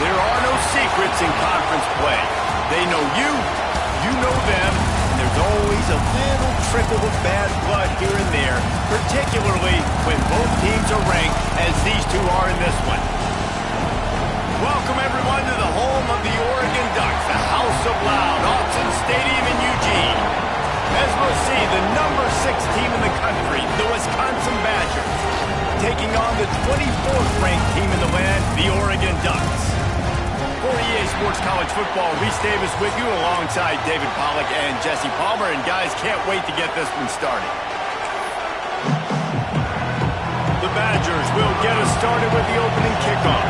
There are no secrets in conference play. They know you, you know them, and there's always a little trickle of bad blood here and there, particularly when both teams are ranked as these two are in this one. Welcome, everyone, to the home of the Oregon Ducks, the House of Loud, Autzen Stadium in Eugene. As we'll see, the number 6 team in the country, the Wisconsin Badgers, taking on the 24th ranked team in the land, the Oregon Ducks. For EA Sports College Football, Reese Davis with you alongside David Pollack and Jesse Palmer. And guys, can't wait to get this one started. The Badgers will get us started with the opening kickoff.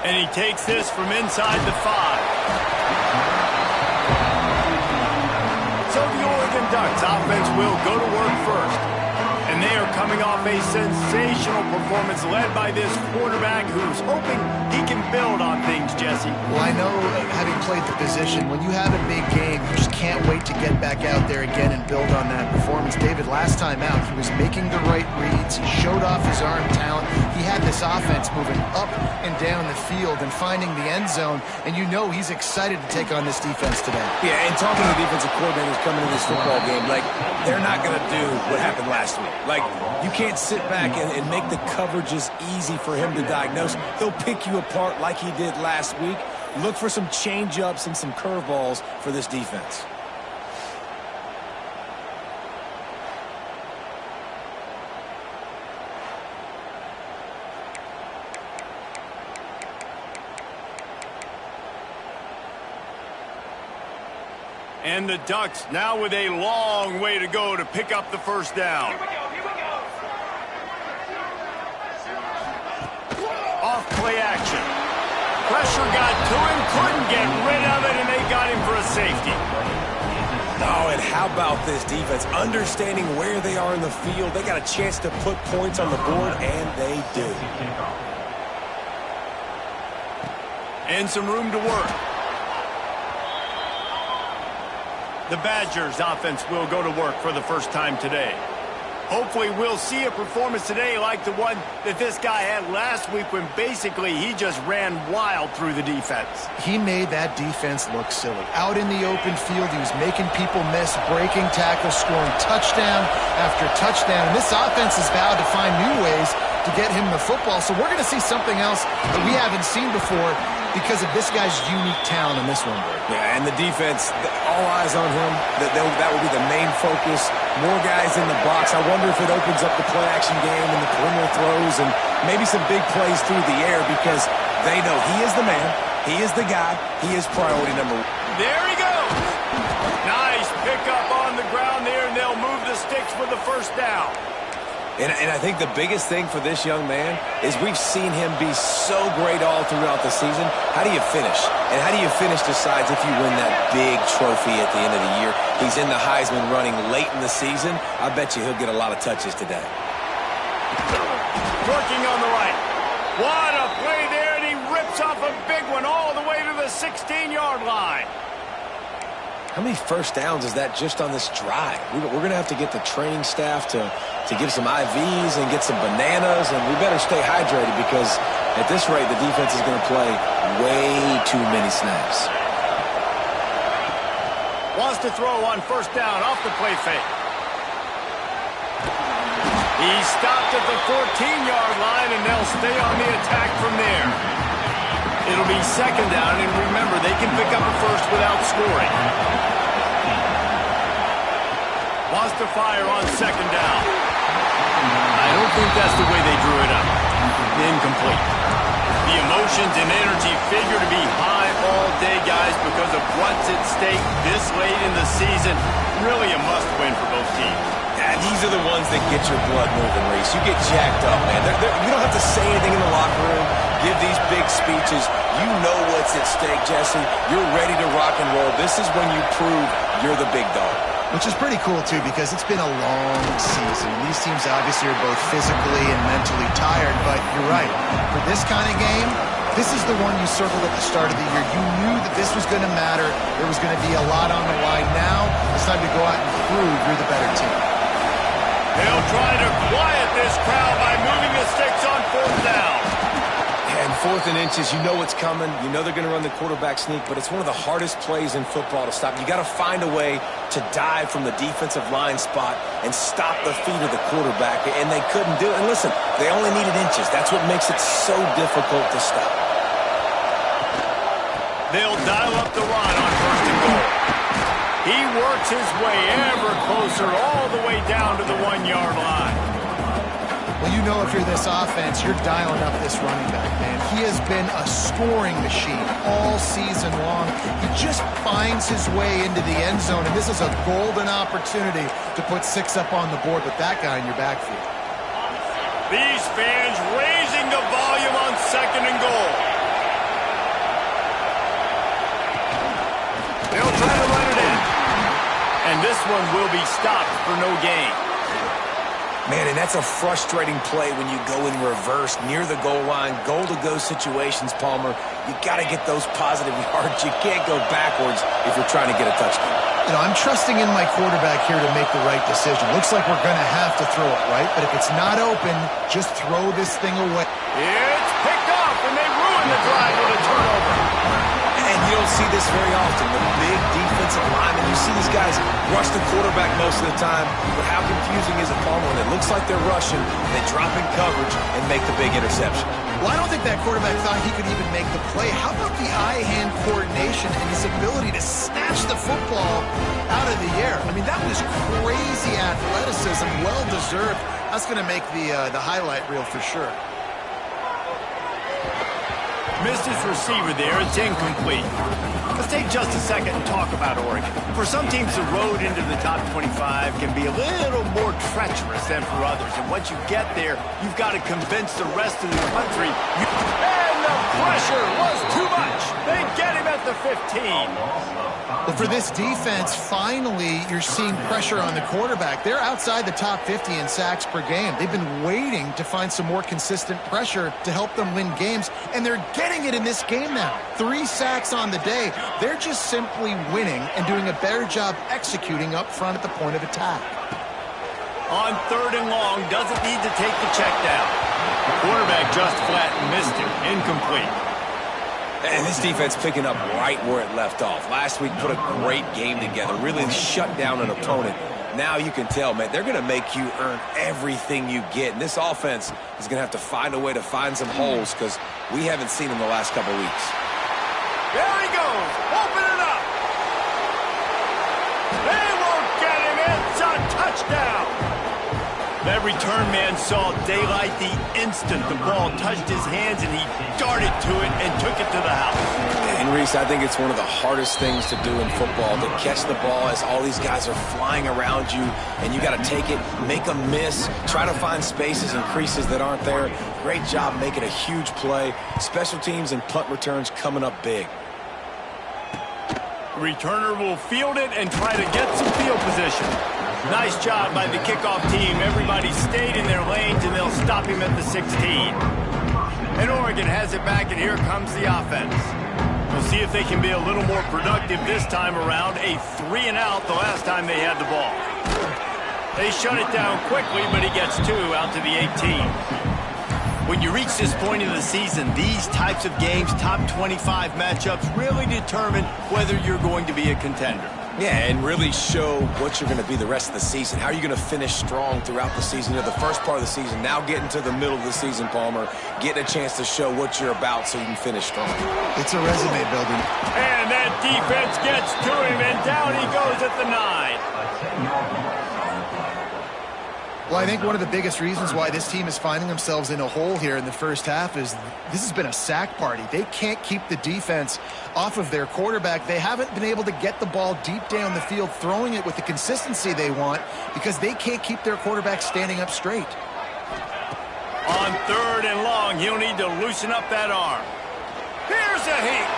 And he takes this from inside the 5. So the Oregon Ducks offense will go to work first. And they are coming off a sensational performance led by this quarterback who's hoping he can build on things, Jesse. Well, I know, having played the position, when you have a big game, you just can't wait to get back out there again and build on that performance. David, last time out, he was making the right reads. He showed off his arm talent. He had this offense moving up and down the field and finding the end zone, and you know he's excited to take on this defense today. Yeah, and talking to the defensive coordinators coming into this football game, like, they're not going to do what happened last week. Like, you can't sit back and make the coverages easy for him to diagnose. He'll pick you apart like he did last week. Look for some change-ups and some curveballs for this defense. And the Ducks now with a long way to go to pick up the first down. Off play action. Pressure got to him, couldn't get rid of it, and they got him for a safety. Oh, and how about this defense? Understanding where they are in the field. They got a chance to put points on the board, and they do. And some room to work. The Badgers offense will go to work for the first time today. Hopefully we'll see a performance today like the one that this guy had last week when basically he just ran wild through the defense. He made that defense look silly. Out in the open field, he was making people miss, breaking tackles, scoring touchdown after touchdown. And this offense has vowed to find new ways to get him the football. So we're going to see something else that we haven't seen before because of this guy's unique talent on this one. Yeah, and the defense, all eyes on him. That will be the main focus. More guys in the box. I wonder if it opens up the play-action game and the perimeter throws and maybe some big plays through the air because they know he is the man, he is the guy, he is priority number 1. There he goes. Nice pickup on the ground there, and they'll move the sticks for the first down. And I think the biggest thing for this young man is we've seen him be so great all throughout the season. How do you finish? And how do you finish decides if you win that big trophy at the end of the year. He's in the Heisman running late in the season. I bet you he'll get a lot of touches today. Working on the right. What a play there, and he rips off a big one all the way to the 16-yard line. How many first downs is that just on this drive? We're going to have to get the training staff to give some IVs and get some bananas, and we better stay hydrated because at this rate, the defense is going to play way too many snaps. Wants to throw on first down off the play fake. He stopped at the 14-yard line, and they'll stay on the attack from there. It'll be second down, and remember, they can pick up a first without scoring. Wants to fire on second down. I don't think that's the way they drew it up. Incomplete. The emotions and energy figure to be high all day, guys, because of what's at stake this late in the season. Really a must-win for both teams. Yeah, these are the ones that get your blood moving, Reese. You get jacked up, man. You don't have to say anything in the locker room, give these big speeches. You know what's at stake, Jesse. You're ready to rock and roll. This is when you prove you're the big dog. Which is pretty cool, too, because it's been a long season. These teams obviously are both physically and mentally tired, but you're right. For this kind of game, this is the one you circled at the start of the year. You knew that this was going to matter. There was going to be a lot on the line. Now it's time to go out and prove you're the better team. trying to quiet this crowd by moving the sticks on 4th down. And 4th and inches, you know what's coming. You know they're going to run the quarterback sneak, but it's one of the hardest plays in football to stop. You got to find a way to dive from the defensive line spot and stop the feet of the quarterback, and they couldn't do it. And listen, they only needed inches. That's what makes it so difficult to stop. They'll dial up the run on 1st and goal. He works his way ever closer all the way down to the 1-yard line. Well, you know if you're this offense, you're dialing up this running back, man. He has been a scoring machine all season long. He just finds his way into the end zone, and this is a golden opportunity to put 6 up on the board with that guy in your backfield. These fans raising the volume on 2nd and goal. They'll try to run it in. And this one will be stopped for no gain. Man, and that's a frustrating play when you go in reverse near the goal line, goal-to-go situations, Palmer. You got to get those positive yards. You can't go backwards if you're trying to get a touchdown. You know, I'm trusting in my quarterback here to make the right decision. Looks like we're going to have to throw it, right? But if it's not open, just throw this thing away. It's picked off, and they ruin the drive with a turnover. And you don't see this very often. The big defensive linemen, you see these guys rush the quarterback most of the time, but how confusing is it, Palmer, when it looks like they're rushing, they drop in coverage and make the big interception? Well, I don't think that quarterback thought he could even make the play. How about the eye-hand coordination and his ability to snatch the football out of the air? I mean, that was crazy athleticism, well-deserved. That's going to make the highlight reel for sure. Missed his receiver there. It's incomplete. Let's take just a second and talk about Oregon. For some teams, the road into the top 25 can be a little more treacherous than for others. And once you get there, you've got to convince the rest of the country. And the pressure was too much. They get him at the 15. But for this defense, finally, you're seeing pressure on the quarterback. They're outside the top 50 in sacks per game. They've been waiting to find some more consistent pressure to help them win games, and they're getting it in this game now. 3 sacks on the day. They're just simply winning and doing a better job executing up front at the point of attack. On 3rd and long, doesn't need to take the check down. The quarterback just flat and missed him. Incomplete. And this defense picking up right where it left off. Last week put a great game together, really shut down an opponent. Now you can tell, man, they're going to make you earn everything you get. And this offense is going to have to find a way to find some holes because we haven't seen them the last couple weeks. There he goes. Open it up. They won't get him. It's a touchdown. That return man saw daylight the instant the ball touched his hands, and he darted to it and took it to the house. And Reese, I think it's one of the hardest things to do in football, to catch the ball as all these guys are flying around you, and you got to take it, make a miss, try to find spaces and creases that aren't there. Great job making a huge play. Special teams and punt returns coming up big. Returner will field it and try to get some field position. Nice job by the kickoff team. Everybody stayed in their lanes, and they'll stop him at the 16. And Oregon has it back, and here comes the offense. We'll see if they can be a little more productive this time around. A 3-and-out the last time they had the ball. They shut it down quickly, but he gets 2 out to the 18. When you reach this point in the season, these types of games, top 25 matchups, really determine whether you're going to be a contender. Yeah, and really show what you're going to be the rest of the season. How are you going to finish strong throughout the season? You know, the first part of the season, now getting to the middle of the season, Palmer, getting a chance to show what you're about so you can finish strong. It's a resume building. And that defense gets to him, and down he goes at the 9. Well, I think one of the biggest reasons why this team is finding themselves in a hole here in the first half is this has been a sack party. They can't keep the defense off of their quarterback. They haven't been able to get the ball deep down the field, throwing it with the consistency they want because they can't keep their quarterback standing up straight. On 3rd and long, he'll need to loosen up that arm. Here's a heat.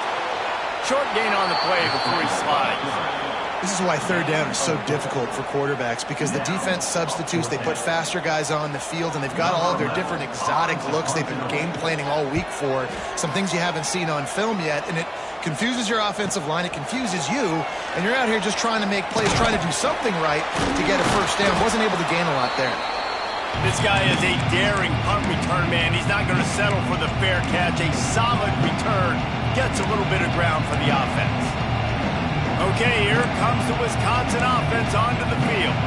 Short gain on the play before he slides. This is why 3rd down is so difficult for quarterbacks because the defense substitutes, they put faster guys on the field, and they've got all of their different exotic looks they've been game planning all week for, some things you haven't seen on film yet, and it confuses your offensive line, it confuses you, and you're out here just trying to make plays, trying to do something right to get a first down. Wasn't able to gain a lot there. This guy is a daring punt return man. He's not going to settle for the fair catch. A solid return gets a little bit of ground for the offense. Okay, here comes the Wisconsin offense onto the field.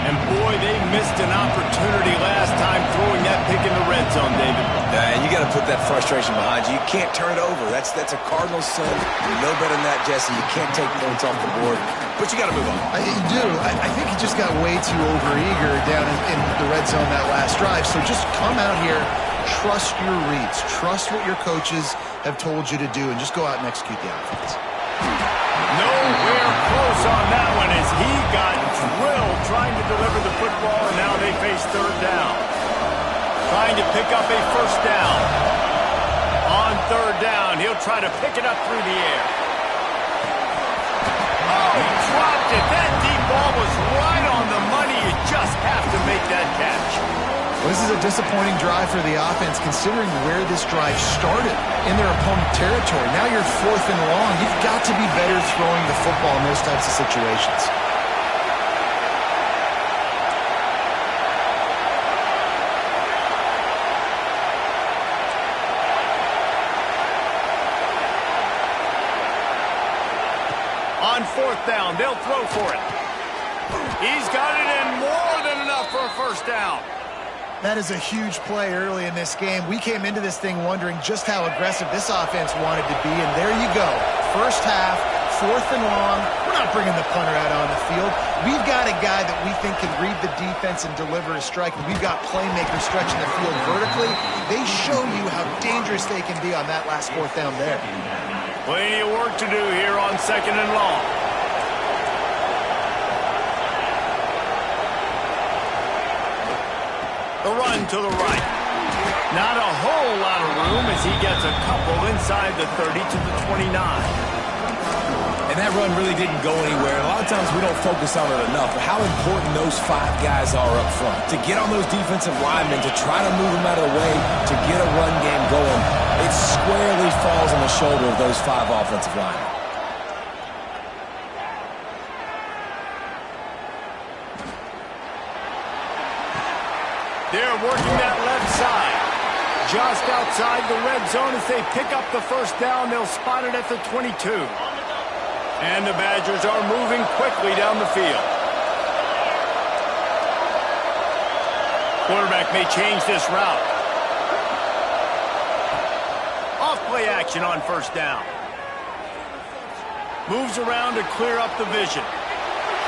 And boy, they missed an opportunity last time throwing that pick in the red zone, David. And you got to put that frustration behind you. You can't turn it over. That's a cardinal sin. You know better than that, Jesse. You can't take points off the board. But you got to move on. You do. I think he just got way too overeager down in the red zone that last drive. So just come out here, trust your reads, trust what your coaches have told you to do, and just go out and execute the offense. Nowhere close on that one as he got drilled trying to deliver the football, and now they face third down. Trying to pick up a first down. On third down, he'll try to pick it up through the air. Oh, he dropped it. That deep ball was right on the money. You just have to make that catch. Well, this is a disappointing drive for the offense considering where this drive started in their opponent territory. Now you're 4th and long. You've got to be better throwing the football in those types of situations. On 4th down, they'll throw for it. He's got it in more than enough for a first down. That is a huge play early in this game. We came into this thing wondering just how aggressive this offense wanted to be, and there you go. First half, 4th and long. We're not bringing the punter out on the field. We've got a guy that we think can read the defense and deliver a strike, and we've got playmakers stretching the field vertically. They show you how dangerous they can be on that last 4th down there. Plenty of work to do here on 2nd and long. The run to the right. Not a whole lot of room as he gets a couple inside the 30 to the 29. And that run really didn't go anywhere. A lot of times we don't focus on it enough, but how important those 5 guys are up front. To get on those defensive linemen, to try to move them out of the way, to get a run game going, it squarely falls on the shoulder of those 5 offensive linemen. They're working that left side. Just outside the red zone as they pick up the first down. They'll spot it at the 22. And the Badgers are moving quickly down the field. Quarterback may change this route. Off play action on first down. Moves around to clear up the vision.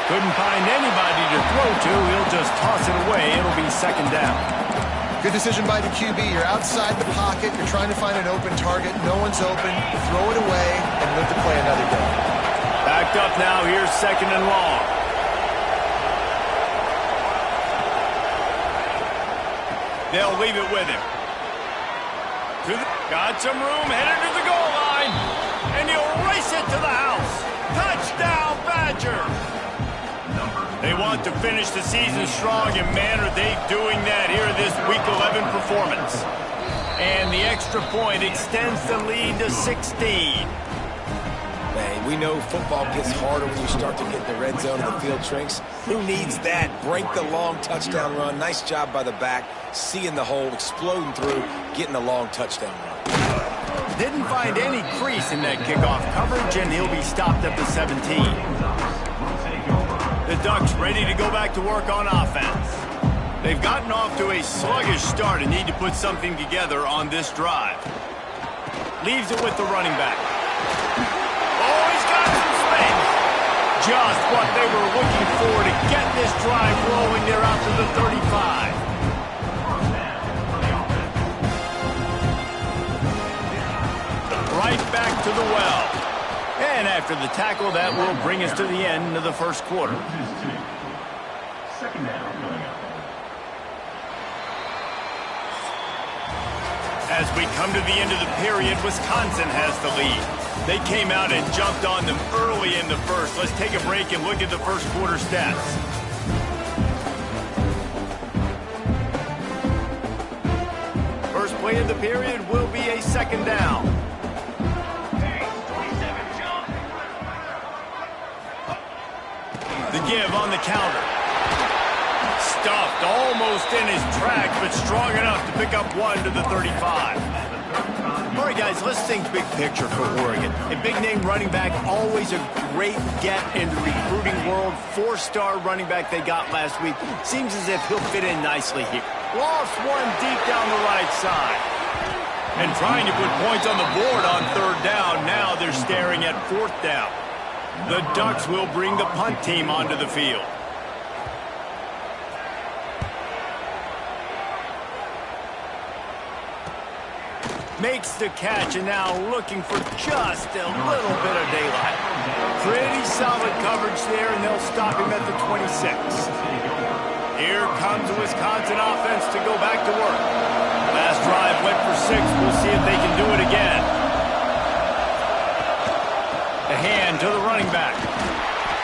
Couldn't find anybody to throw to. He'll just toss it away. It'll be 2nd down. Good decision by the QB. You're outside the pocket. You're trying to find an open target. No one's open. Throw it away and live to play another day. Backed up now. Here's 2nd and long. They'll leave it with him. Got some room. Headed to the goal line. And he'll race it to the house. Touchdown, Badger. They want to finish the season strong, and man, are they doing that here this Week 11 performance. And the extra point extends the lead to 16. Man, we know football gets harder when you start to get in the red zone and the field shrinks. Who needs that? Break the long touchdown run. Nice job by the back, seeing the hole, exploding through, getting a long touchdown run. Didn't find any crease in that kickoff coverage, and he'll be stopped at the 17. The Ducks ready to go back to work on offense. They've gotten off to a sluggish start and need to put something together on this drive. Leaves it with the running back. Oh, he's got some space. Just what they were looking for to get this drive rolling. They're out to the 35. Right back to the well. And after the tackle, that will bring us to the end of the first quarter. As we come to the end of the period, Wisconsin has the lead. They came out and jumped on them early in the first. Let's take a break and look at the first quarter stats. First play of the period will be a 2nd down. The give on the counter. stuffed, almost in his tracks, but strong enough to pick up one to the 35. All right, guys, let's think big picture for Oregon. A big-name running back, always a great get in the recruiting world. 4-star running back they got last week. Seems as if he'll fit in nicely here. Lost one deep down the right side. And trying to put points on the board on 3rd down. Now they're staring at 4th down. The Ducks will bring the punt team onto the field. Makes the catch, and now looking for just a little bit of daylight. Pretty solid coverage there, and they'll stop him at the 26. Here comes the Wisconsin offense to go back to work. Last drive went for 6. We'll see if they can do it again. The hand to the running back.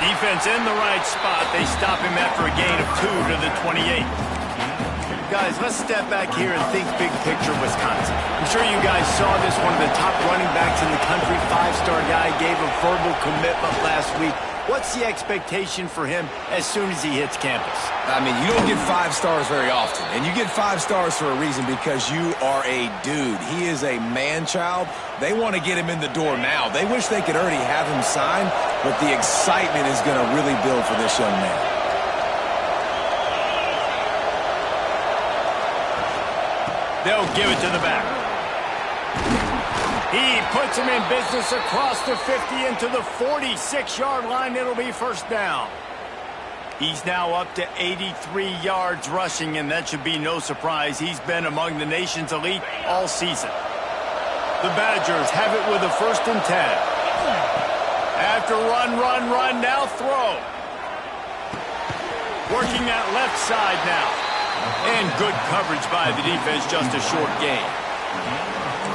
Defense in the right spot. They stop him after a gain of 2 to the 28. Guys, let's step back here and think big picture Wisconsin. I'm sure you guys saw this. One of the top running backs in the country, 5-star guy, gave a verbal commitment last week. What's the expectation for him as soon as he hits campus? I mean, you don't get 5 stars very often, and you get 5 stars for a reason, because you are a dude. He is a man-child. They want to get him in the door now. They wish they could already have him signed, but the excitement is going to really build for this young man. They'll give it to the back. He puts him in business across the 50 into the 46-yard line. It'll be 1st down. He's now up to 83 yards rushing, and that should be no surprise. He's been among the nation's elite all season. The Badgers have it with a 1st and 10. After run, now throw. Working that left side now. And good coverage by the defense, just a short gain.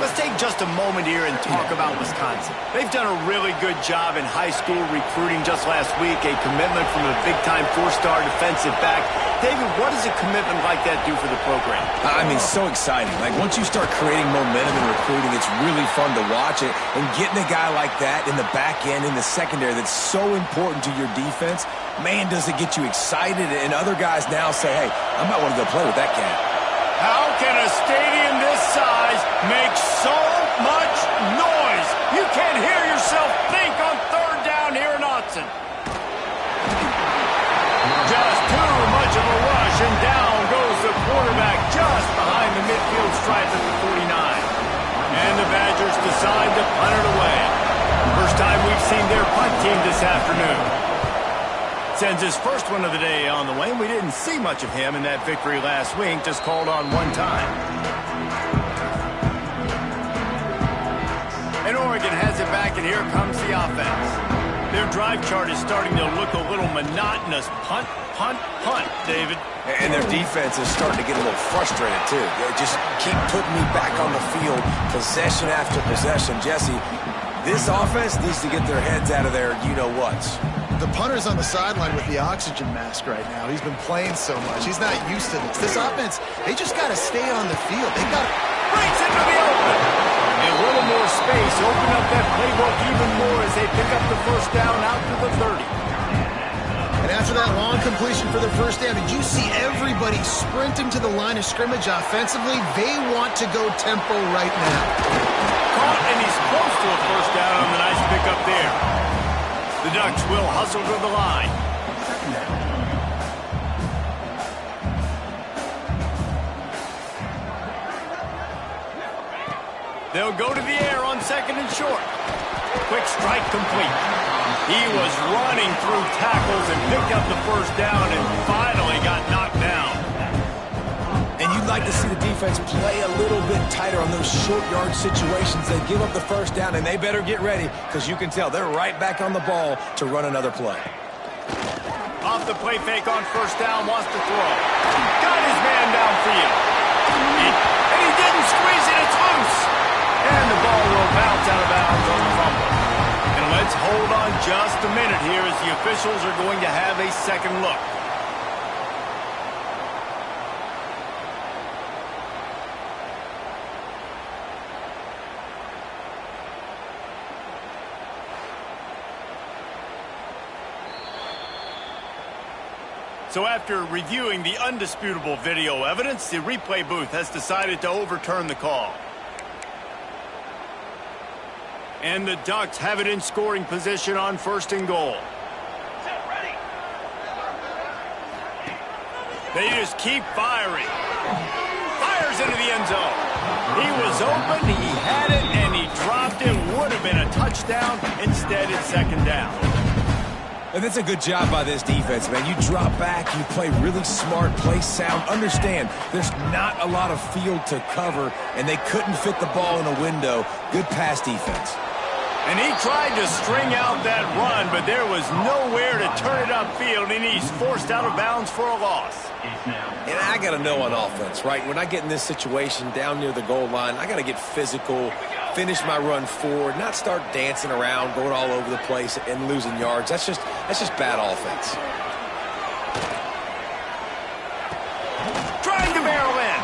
Let's take just a moment here and talk about Wisconsin. They've done a really good job in high school recruiting. Just last week, a commitment from a big-time 4-star defensive back. David, what does a commitment like that do for the program? I mean, so exciting. Like, once you start creating momentum in recruiting, it's really fun to watch it. And getting a guy like that in the back end, in the secondary, that's so important to your defense, man, does it get you excited. And other guys now say, hey, I might want to go play with that cat. How can a stadium this size make so much noise? You can't hear yourself think on 3rd down here in Autzen. Just too much of a rush, and down goes the quarterback just behind the midfield stripe at the 49. And the Badgers decide to punt it away. First time we've seen their punt team this afternoon. Sends his first one of the day on the way. We didn't see much of him in that victory last week, just called on one time. And Oregon has it back, and here comes the offense. Their drive chart is starting to look a little monotonous. Punt, punt, punt, David. And their defense is starting to get a little frustrated, too. They just keep putting me back on the field, possession after possession. Jesse, this offense needs to get their heads out of their you-know-whats. The punter's on the sideline with the oxygen mask right now. He's been playing so much. He's not used to this. This offense, they just got to stay on the field. They got to... Breaks into the open. A little more space. Open up that playbook even more as they pick up the 1st down out to the 30. And after that long completion for the 1st down, did you see everybody sprinting to the line of scrimmage offensively? They want to go tempo right now. Caught, and he's close to a 1st down on the nice pickup there. The Ducks will hustle to the line. They'll go to the air on 2nd and short. Quick strike complete. He was running through tackles and picked up the 1st down and finally got knocked down. And you'd like to see the defense play a little bit tighter on those short yard situations. They give up the 1st down, and they better get ready, because you can tell they're right back on the ball to run another play. Off the play fake on 1st down, wants to throw. Got his man downfield. And he didn't squeeze it, it's loose. And the ball will bounce out of bounds on the fumble. And let's hold on just a minute here as the officials are going to have a second look. So after reviewing the undisputable video evidence, the replay booth has decided to overturn the call. And the Ducks have it in scoring position on 1st and goal. They just keep firing. Fires into the end zone. He was open, he had it, and he dropped it. Would have been a touchdown. Instead, it's 2nd down. And that's a good job by this defense, man. You drop back, you play really smart, play sound. Understand, there's not a lot of field to cover, and they couldn't fit the ball in a window. Good pass defense. And he tried to string out that run, but there was nowhere to turn it upfield, and he's forced out of bounds for a loss. And I got to know on offense, right? When I get in this situation down near the goal line, I got to get physical, finish my run forward, not start dancing around, going all over the place and losing yards. That's just bad offense. Trying to barrel in.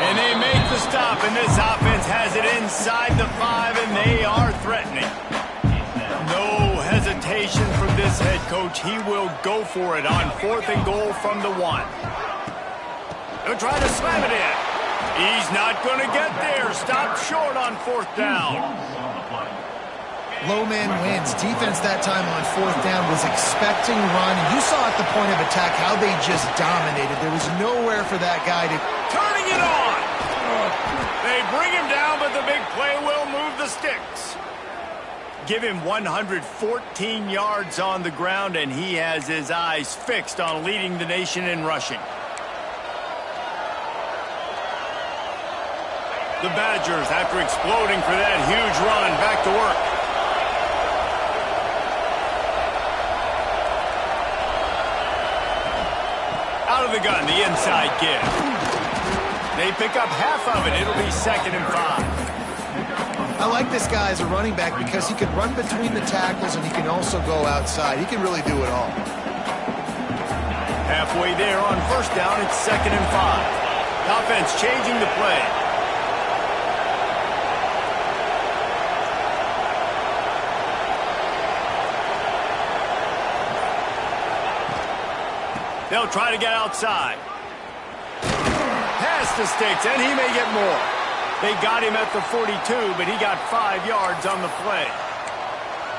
And they make the stop, and this offense has it inside the 5, and they are threatening. No hesitation from this head coach. He will go for it on 4th and goal from the 1. They'll try to slam it in. He's not going to get there. Stopped short on 4th down. Low man wins. Defense that time on 4th down was expecting run. You saw at the point of attack how they just dominated. There was nowhere for that guy to... Turning it on. They bring him down, but the big play will move the sticks. Give him 114 yards on the ground, and he has his eyes fixed on leading the nation in rushing. The Badgers, after exploding for that huge run, back to work. Out of the gun, the inside give. They pick up half of it. It'll be 2nd and 5. I like this guy as a running back because he can run between the tackles and he can also go outside. He can really do it all. Halfway there on 1st down, it's 2nd and 5. The offense changing the play. They'll try to get outside. Pass the sticks, and he may get more. They got him at the 42, but he got 5 yards on the play.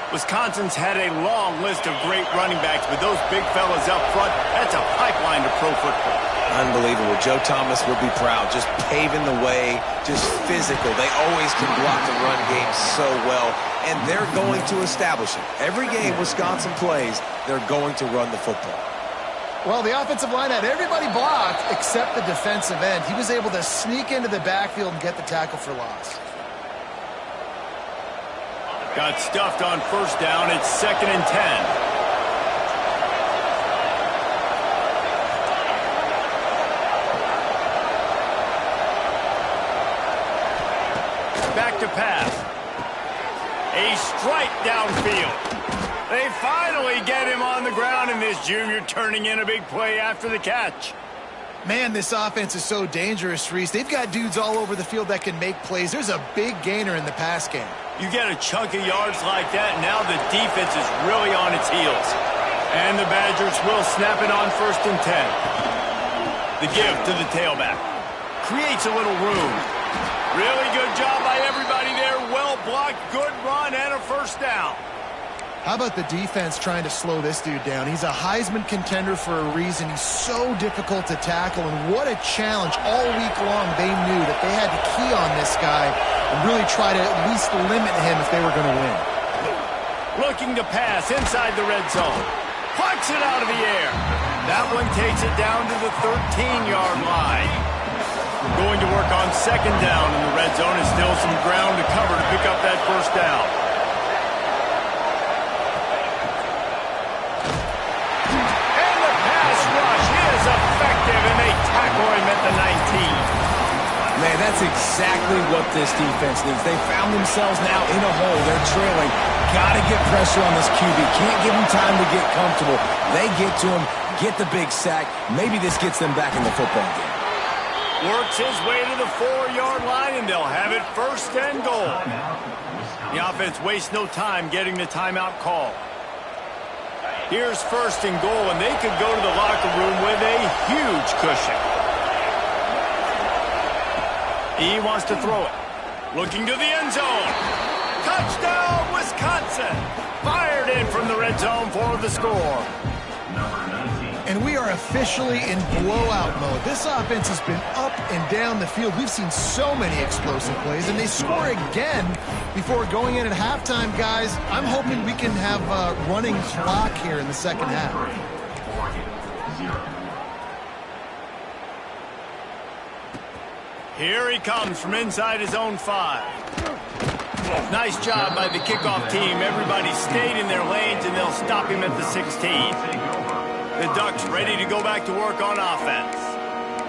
Wisconsin's had a long list of great running backs, but those big fellas up front, that's a pipeline to pro football. Unbelievable. Joe Thomas would be proud. Just paving the way, just physical. They always can block the run game so well, and they're going to establish it. Every game Wisconsin plays, they're going to run the football. Well, the offensive line had everybody blocked except the defensive end. He was able to sneak into the backfield and get the tackle for loss. Got stuffed on 1st down. It's 2nd and 10. Back to pass. A strike downfield. They finally get him on the ground, and this junior turning in a big play after the catch. Man, this offense is so dangerous, Reese. They've got dudes all over the field that can make plays. There's a big gainer in the pass game. You get a chunk of yards like that, now the defense is really on its heels. And the Badgers will snap it on 1st and 10. The give to the tailback. Creates a little room. Really good job by everybody there. Well blocked, good run, and a 1st down. How about the defense trying to slow this dude down? He's a Heisman contender for a reason. He's so difficult to tackle, and what a challenge. All week long, they knew that they had to key on this guy and really try to at least limit him if they were going to win. Looking to pass inside the red zone. Plucks it out of the air. That one takes it down to the 13-yard line. Going to work on 2nd down in the red zone. Is still some ground to cover to pick up that 1st down. And they tackle him at the 19. Man, that's exactly what this defense needs. They found themselves now in a hole. They're trailing. Got to get pressure on this QB. Can't give him time to get comfortable. They get to him, get the big sack. Maybe this gets them back in the football game. Works his way to the 4-yard line, and they'll have it 1st and goal. The offense wastes no time getting the timeout call. Here's first and goal, and they could go to the locker room with a huge cushion. He wants to throw it. Looking to the end zone. Touchdown, Wisconsin! Fired in from the red zone for the score. And we are officially in blowout mode. This offense has been up and down the field. We've seen so many explosive plays, and they score again before going in at halftime, guys. I'm hoping we can have a running clock here in the second half. Here he comes from inside his own 5. Nice job by the kickoff team. Everybody stayed in their lanes, and they'll stop him at the 16. The Ducks ready to go back to work on offense.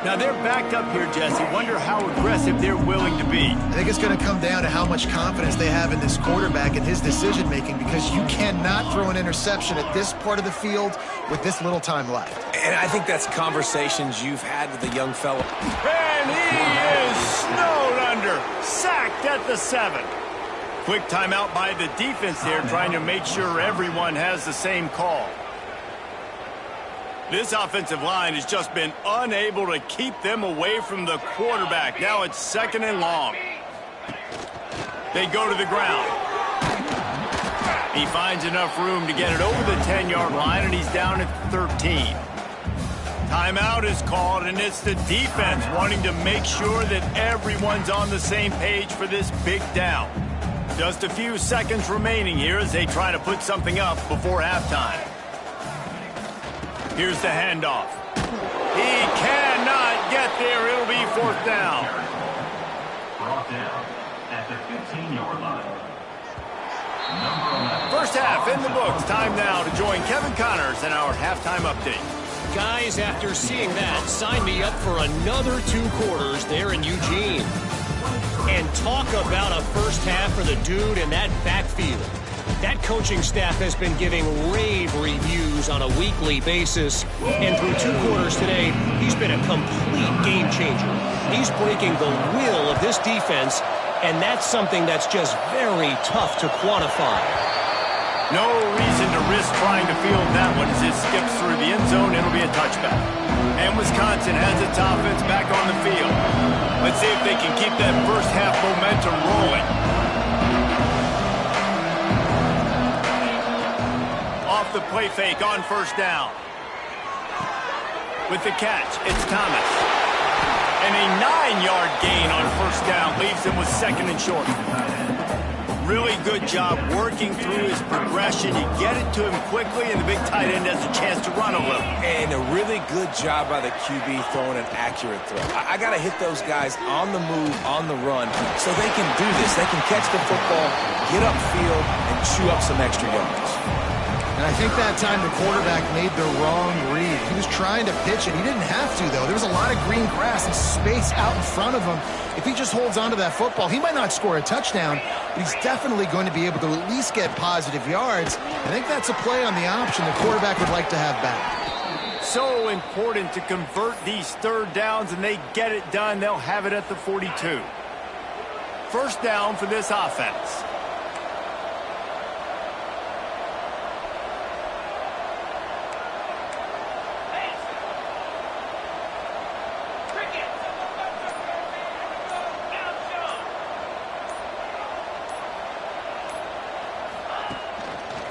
Now they're backed up here, Jesse. Wonder how aggressive they're willing to be. I think it's going to come down to how much confidence they have in this quarterback and his decision-making, because you cannot throw an interception at this part of the field with this little time left. And I think that's conversations you've had with the young fella. And he is snowed under. Sacked at the 7. Quick timeout by the defense there, trying to make sure everyone has the same call. This offensive line has just been unable to keep them away from the quarterback. Now it's second and long. They go to the ground. He finds enough room to get it over the 10-yard line, and he's down at 13. Timeout is called, and it's the defense wanting to make sure that everyone's on the same page for this big down. Just a few seconds remaining here as they try to put something up before halftime. Here's the handoff. He cannot get there. It'll be fourth down. Brought down at the 15-yard line. First half in the books. Time now to join Kevin Connors in our halftime update. Guys, after seeing that, sign me up for another 2 quarters there in Eugene. And talk about a first half for the dude in that backfield. That coaching staff has been giving rave reviews on a weekly basis. And through 2 quarters today, he's been a complete game changer. He's breaking the will of this defense, and that's something that's just very tough to quantify. No reason to risk trying to field that one as it skips through the end zone. It'll be a touchback. And Wisconsin has its offense back on the field. Let's see if they can keep that first half momentum rolling. Off the play fake on first down. With the catch, it's Thomas. And a 9-yard gain on first down leaves him with second and short. Really good job working through his progression. You get it to him quickly, and the big tight end has a chance to run a little. And a really good job by the QB throwing an accurate throw. I got to hit those guys on the move, on the run, so they can do this. They can catch the football, get upfield, and chew up some extra yards. And I think that time the quarterback made the wrong read. He was trying to pitch it. He didn't have to, though. There was a lot of green grass and space out in front of him. If he just holds on to that football, he might not score a touchdown, but he's definitely going to be able to at least get positive yards. I think that's a play on the option the quarterback would like to have back. So important to convert these third downs, and they get it done. They'll have it at the 42. First down for this offense.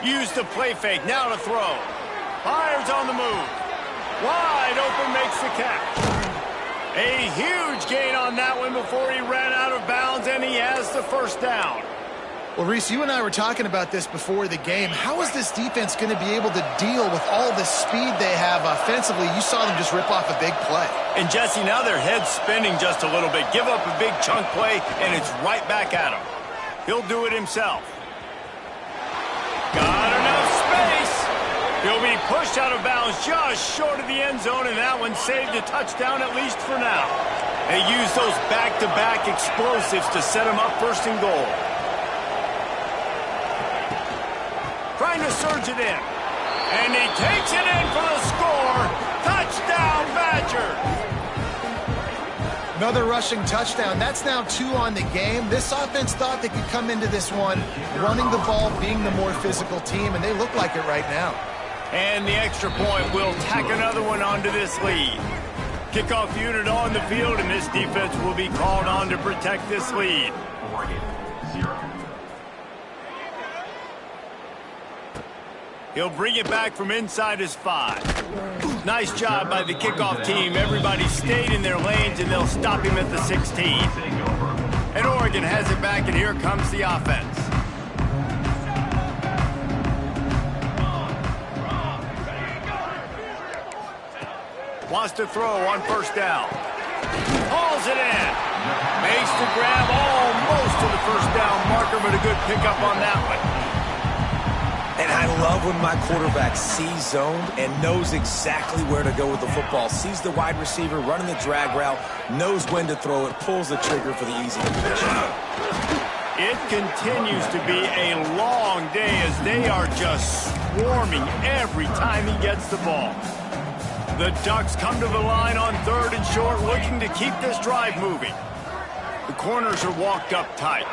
Use the play fake, now to throw. Fires on the move. Wide open, makes the catch. A huge gain on that one before he ran out of bounds, and he has the first down. Well, Reese, you and I were talking about this before the game. How is this defense going to be able to deal with all the speed they have offensively? You saw them just rip off a big play. And Jesse, now their head's spinning just a little bit. Give up a big chunk play, and it's right back at him. He'll do it himself. Got enough space. He'll be pushed out of bounds just short of the end zone, and that one saved a touchdown at least for now. They use those back-to-back explosives to set him up first and goal. Trying to surge it in. And he takes it in for the score. Touchdown, Badgers. Another rushing touchdown. That's now 2 on the game. This offense thought they could come into this one running the ball, being the more physical team, and they look like it right now. And the extra point will tack another one onto this lead. Kickoff unit on the field, and this defense will be called on to protect this lead. Oregon, 0. He'll bring it back from inside his 5. Nice job by the kickoff team. Everybody stayed in their lanes, and they'll stop him at the 16. And Oregon has it back, and here comes the offense. Wants to throw on first down. Hauls it in. Makes the grab almost to the first down marker, but a good pickup on that one. And I love when my quarterback sees zoned and knows exactly where to go with the football. Sees the wide receiver running the drag route, knows when to throw it, pulls the trigger for the easy completion. It continues to be a long day as they are just swarming every time he gets the ball. The Ducks come to the line on 3rd and short, looking to keep this drive moving. The corners are walked up tight.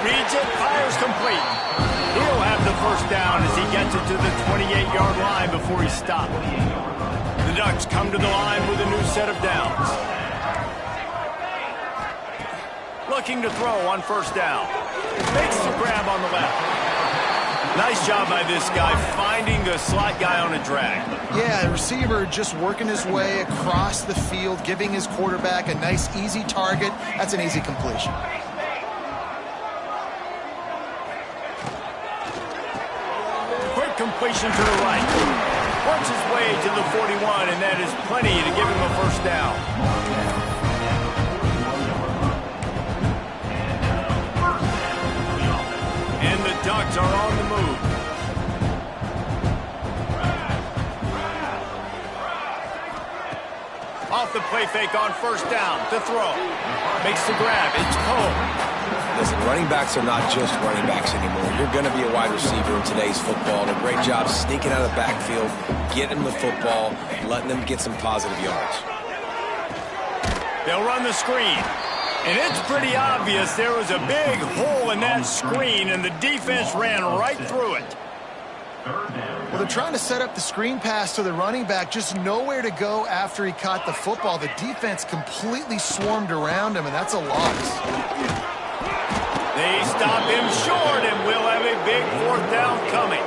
Reads it, fires complete. He'll have the first down as he gets it to the 28-yard line before he's stopped. The Ducks come to the line with a new set of downs. Looking to throw on first down. Makes the grab on the left. Nice job by this guy finding the slot guy on a drag. Yeah, the receiver just working his way across the field, giving his quarterback a nice, easy target. That's an easy completion. Quick completion to the right. Works his way to the 41, and that is plenty to give him a first down. And the Ducks are on the move. Off the play fake on first down. To throw. Makes the grab. It's Cole. Listen, running backs are not just running backs anymore. You're going to be a wide receiver in today's football. And a great job sneaking out of the backfield, getting the football, letting them get some positive yards. They'll run the screen. And it's pretty obvious there was a big hole in that screen, and the defense ran right through it. Well, they're trying to set up the screen pass to the running back, just nowhere to go after he caught the football. The defense completely swarmed around him, and that's a loss. They stop him short, and we'll have a big 4th down coming.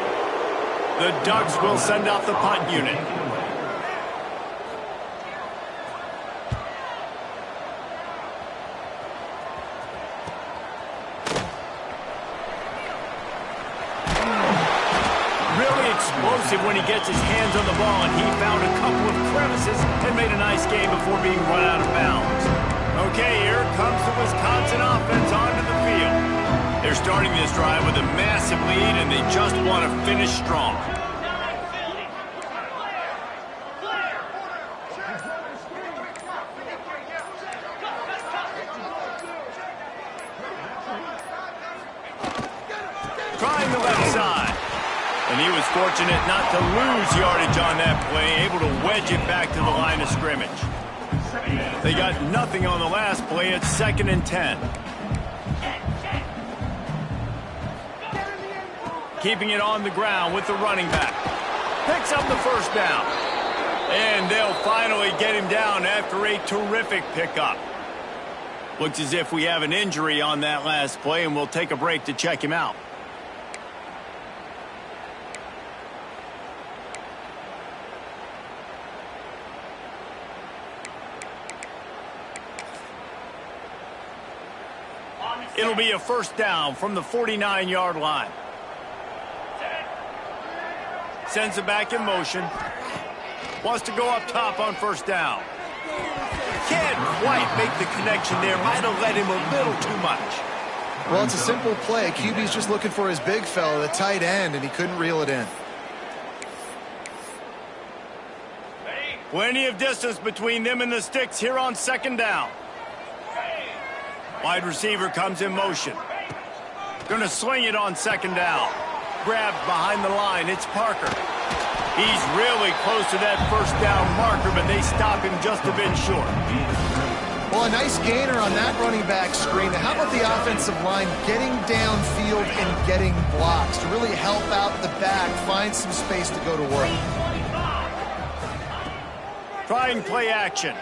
The Ducks will send out the punt unit. Explosive when he gets his hands on the ball, and he found a couple of crevices and made a nice game before being run out of bounds. Okay, here comes the Wisconsin offense onto the field. They're starting this drive with a massive lead, and they just want to finish strong. Trying the left side. And he was fortunate not to lose yardage on that play, able to wedge it back to the line of scrimmage. They got nothing on the last play. It's 2nd and 10. Keeping it on the ground with the running back. Picks up the first down. And they'll finally get him down after a terrific pickup. Looks as if we have an injury on that last play, and we'll take a break to check him out. It'll be a first down from the 49-yard line. Sends it back in motion. Wants to go up top on first down. Can't quite make the connection there. Might have let him a little too much. Well, it's a simple play. QB's just looking for his big fella, the tight end, and he couldn't reel it in. Plenty of distance between them and the sticks here on 2nd down. Wide receiver comes in motion. Going to sling it on 2nd down. Grabbed behind the line. It's Parker. He's really close to that first down marker, but they stop him just a bit short. Well, a nice gainer on that running back screen. How about the offensive line getting downfield and getting blocks to really help out the back, find some space to go to work? Trying play action.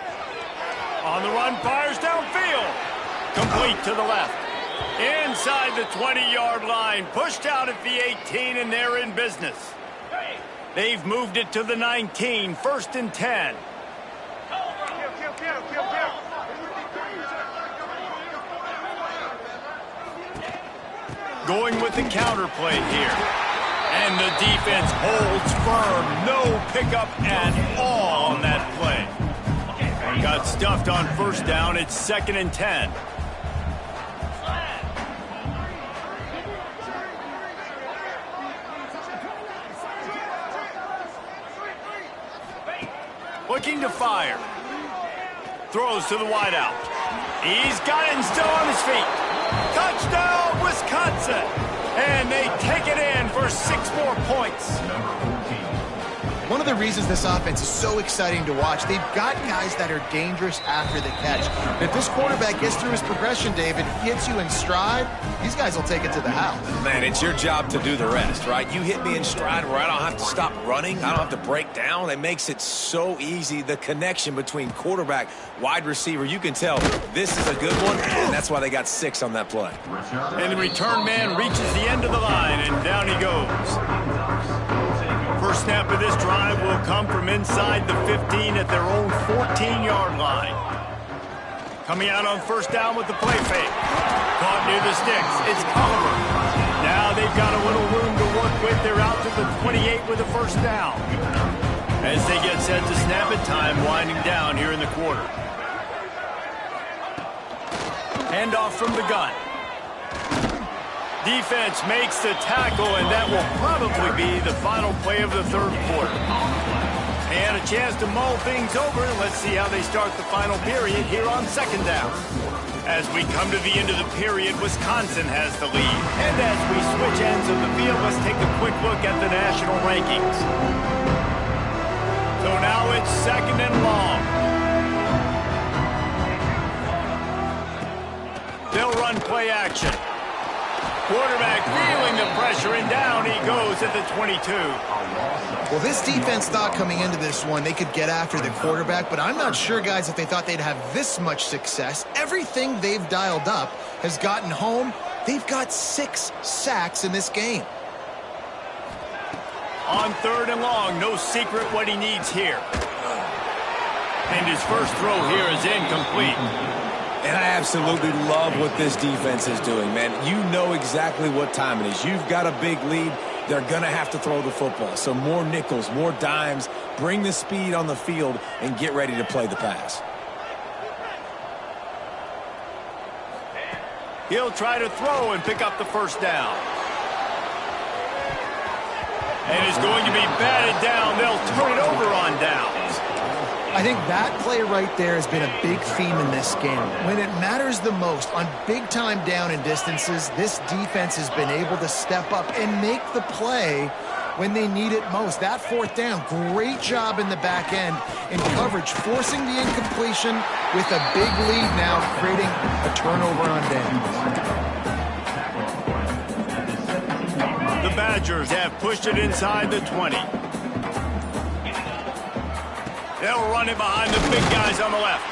On the run, fires downfield. Complete to the left. Inside the 20-yard line. Pushed out at the 18, and they're in business. They've moved it to the 19, 1st and 10. Going with the counter play here. And the defense holds firm. No pickup at all on that play. Got stuffed on 1st down. It's 2nd and 10. Looking to fire. Throws to the wideout. He's got it and still on his feet. Touchdown, Wisconsin! And they take it in for 6 more points. One of the reasons this offense is so exciting to watch, they've got guys that are dangerous after the catch. If this quarterback gets through his progression, David, hits you in stride, these guys will take it to the house. Man, it's your job to do the rest, right? You hit me in stride where I don't have to stop running. I don't have to break down. It makes it so easy. The connection between quarterback, wide receiver, you can tell this is a good one, and that's why they got 6 on that play. And the return man reaches the end of the line, and down he goes. First snap of this drive will come from inside the 15 at their own 14-yard line. Coming out on 1st down with the play fake. Caught near the sticks. It's Culliver. Now they've got a little room to work with. They're out to the 28 with a 1st down. As they get set to snap it, time winding down here in the quarter. Handoff from the gun. Defense makes the tackle, and that will probably be the final play of the 3rd quarter. And a chance to mull things over, and let's see how they start the final period here on 2nd down. As we come to the end of the period, Wisconsin has the lead. And as we switch ends of the field, let's take a quick look at the national rankings. So now it's 2nd and long. They'll run play action. Quarterback feeling the pressure, and down he goes at the 22. Well, this defense thought coming into this one they could get after the quarterback, but I'm not sure, guys, if they thought they'd have this much success. Everything they've dialed up has gotten home. They've got 6 sacks in this game. On 3rd and long, no secret what he needs here. And his first throw here is incomplete. And I absolutely love what this defense is doing, man. You know exactly what time it is. You've got a big lead. They're going to have to throw the football. So more nickels, more dimes, bring the speed on the field, and get ready to play the pass. He'll try to throw and pick up the 1st down. And is going to be batted down. They'll turn it over on downs. I think that play right there has been a big theme in this game. When it matters the most, on big-time down and distances, this defense has been able to step up and make the play when they need it most. That 4th down, great job in the back end in coverage, forcing the incompletion with a big lead now, creating a turnover on downs. The Badgers have pushed it inside the 20. They'll run it behind the big guys on the left.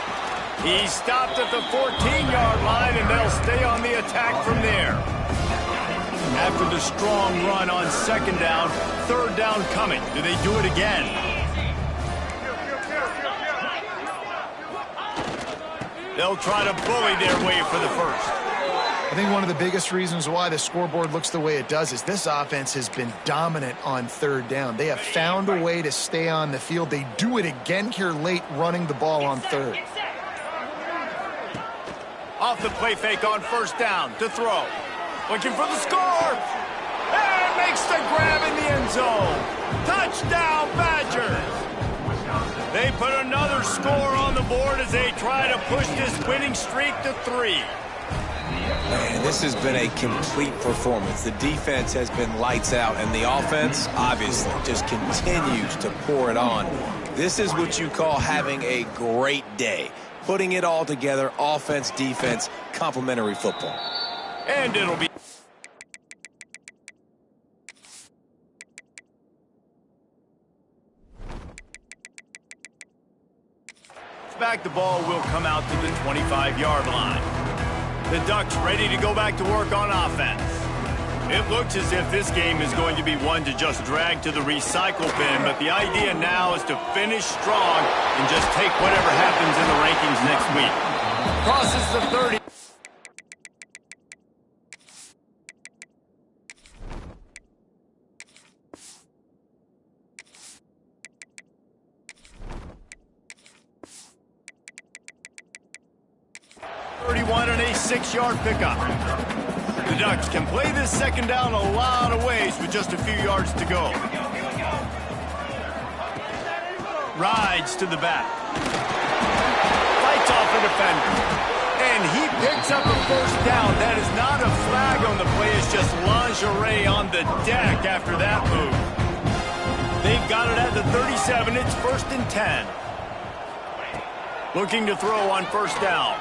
He's stopped at the 14-yard line, and they'll stay on the attack from there. After the strong run on 2nd down, 3rd down coming. Do they do it again? They'll try to bully their way for the 1st. I think one of the biggest reasons why the scoreboard looks the way it does is this offense has been dominant on 3rd down. They have found a way to stay on the field. They do it again here late, running the ball on 3rd. Off the play fake on 1st down to throw. Looking for the score. And makes the grab in the end zone. Touchdown, Badgers. They put another score on the board as they try to push this winning streak to 3. Man, this has been a complete performance. The defense has been lights out, and the offense, obviously, just continues to pour it on. This is what you call having a great day. putting it all together, offense, defense, complementary football. And it'll be... back, the ball will come out to the 25-yard line. The Ducks ready to go back to work on offense. It looks as if this game is going to be one to just drag to the recycle bin, but the idea now is to finish strong and just take whatever happens in the rankings next week. Crosses the 30. And a 6-yard pickup. The Ducks can play this second down a lot of ways with just a few yards to go. Rides to the back. Fights off a defender. And he picks up a first down. That is not a flag on the play. It's just lingerie on the deck after that move. They've got it at the 37. It's 1st and 10. Looking to throw on first down.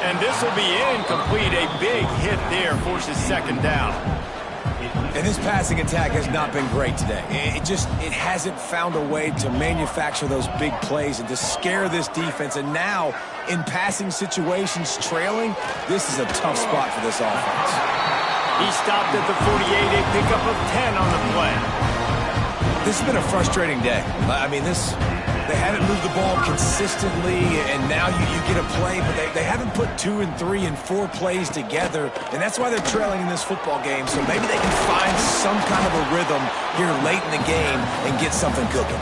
And this will be incomplete. A big hit there forces second down. And this passing attack has not been great today. It hasn't found a way to manufacture those big plays and to scare this defense. And now, in passing situations, trailing, this is a tough spot for this offense. He stopped at the 48, a pickup of 10 on the play. This has been a frustrating day. I mean, they haven't moved the ball consistently, and now you get a play, but they haven't put 2 and 3 and 4 plays together, and that's why they're trailing in this football game. So maybe they can find some kind of a rhythm here late in the game and get something cooking.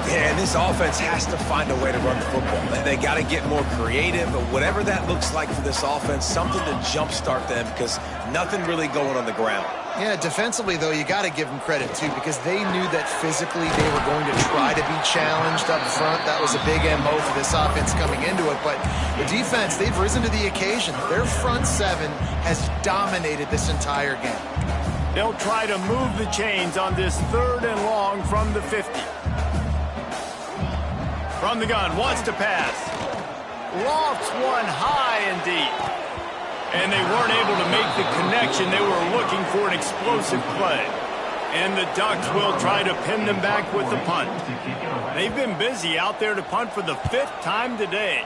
Yeah, and this offense has to find a way to run the football. They got to get more creative, but whatever that looks like for this offense, something to jumpstart them, because nothing really going on the ground. Yeah, defensively, though, you got to give them credit, too, because they knew that physically they were going to try to be challenged up front. That was a big MO for this offense coming into it. But the defense, they've risen to the occasion. Their front seven has dominated this entire game. They'll try to move the chains on this 3rd and long from the 50. From the gun, wants to pass. Lofts one high and deep. And they weren't able to make the connection. They were looking for an explosive play. And the Ducks will try to pin them back with the punt. They've been busy out there to punt for the 5th time today.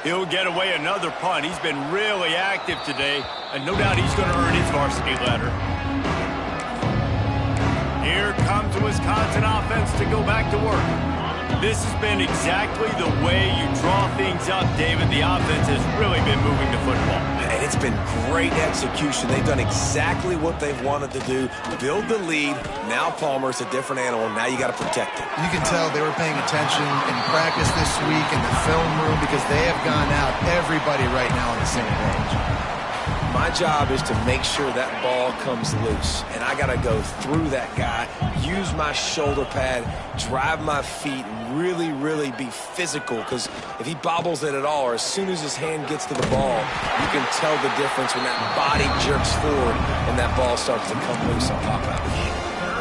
He'll get away another punt. He's been really active today, and no doubt he's going to earn his varsity letter. Here comes the Wisconsin offense to go back to work. This has been exactly the way you draw things up, David. The offense has really been moving the football. And it's been great execution. They've done exactly what they've wanted to do. Build the lead. Now Palmer's a different animal. Now you got to protect it. You can tell they were paying attention in practice this week in the film room because they have gone out, everybody right now on the same page. My job is to make sure that ball comes loose, and I got to go through that guy, use my shoulder pad, drive my feet, and really, really be physical, because if he bobbles it at all, or as soon as his hand gets to the ball, you can tell the difference when that body jerks forward and that ball starts to come loose and pop out.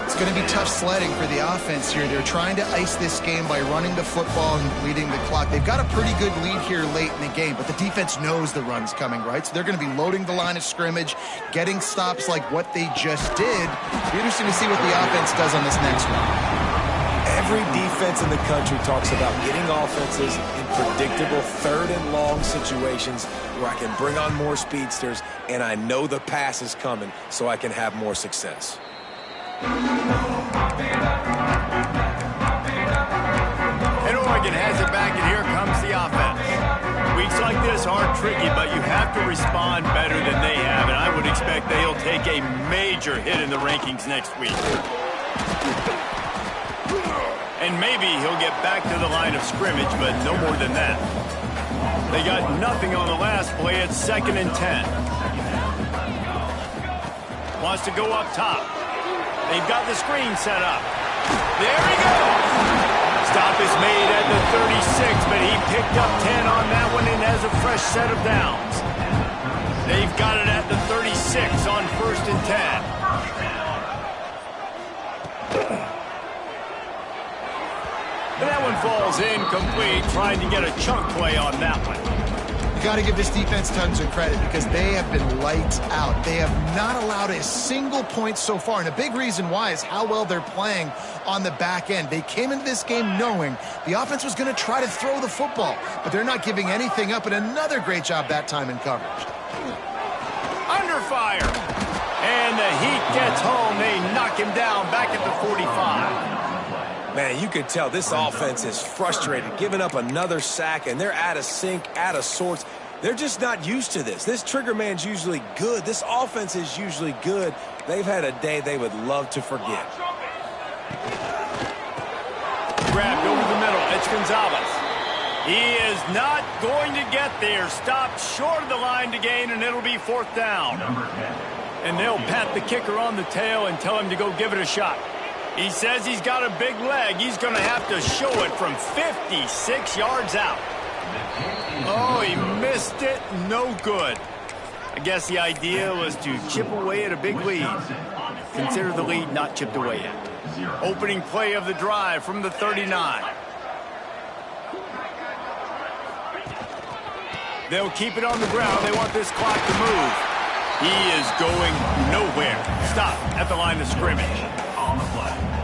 It's going to be tough sledding for the offense here. They're trying to ice this game by running the football and bleeding the clock. They've got a pretty good lead here late in the game, but the defense knows the run's coming, right? So they're going to be loading the line of scrimmage, getting stops like what they just did. It'll be interesting to see what the offense does on this next one. Every defense in the country talks about getting offenses in predictable 3rd and long situations where I can bring on more speedsters, and I know the pass is coming so I can have more success. And Oregon has it back, and here comes the offense. Weeks like this aren't tricky, but you have to respond better than they have, and I would expect they'll take a major hit in the rankings next week. And maybe he'll get back to the line of scrimmage, but no more than that. They got nothing on the last play. It's 2nd and 10. Wants to go up top. They've got the screen set up. There he goes. Stop is made at the 36, but he picked up 10 on that one and has a fresh set of downs. They've got it at the 36 on 1st and 10. And that one falls incomplete, trying to get a chunk play on that one. You got to give this defense tons of credit because they have been lights out. They have not allowed a single point so far, and a big reason why is how well they're playing on the back end. They came into this game knowing the offense was going to try to throw the football, but they're not giving anything up, and another great job that time in coverage. Under fire. And the Heat gets home. They knock him down back at the 45. Man, you could tell this offense is frustrated, giving up another sack, and they're out of sync, out of sorts. They're just not used to this. This trigger man's usually good. This offense is usually good. They've had a day they would love to forget. Grabbed over the middle. It's Gonzalez. He is not going to get there. Stopped short of the line to gain, and it'll be 4th down. And they'll pat the kicker on the tail and tell him to go give it a shot. He says he's got a big leg. He's going to have to show it from 56 yards out. Oh, he missed it. No good. I guess the idea was to chip away at a big lead. Consider the lead not chipped away yet. Opening play of the drive from the 39. They'll keep it on the ground. They want this clock to move. He is going nowhere. Stop at the line of scrimmage.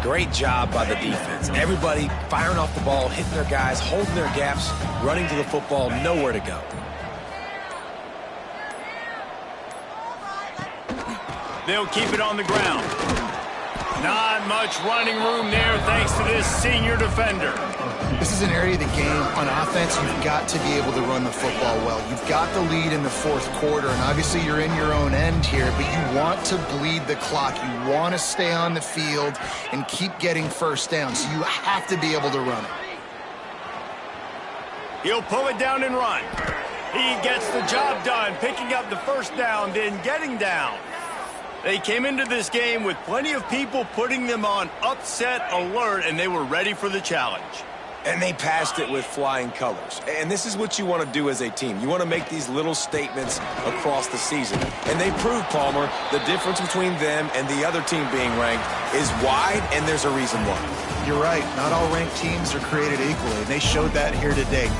Great job by the defense. Everybody firing off the ball, hitting their guys, holding their gaps, running to the football, nowhere to go. They'll keep it on the ground. Not much running room there thanks to this senior defender. This is an area of the game on offense you've got to be able to run the football well. You've got the lead in the 4th quarter, and obviously you're in your own end here, but you want to bleed the clock. You want to stay on the field and keep getting first down, so you have to be able to run it. He'll pull it down and run. He gets the job done, picking up the first down, then getting down. They came into this game with plenty of people putting them on upset alert, and they were ready for the challenge. And they passed it with flying colors. And this is what you want to do as a team. You want to make these little statements across the season. And they proved, Palmer, the difference between them and the other team being ranked is wide, and there's a reason why. You're right. Not all ranked teams are created equally, and they showed that here today.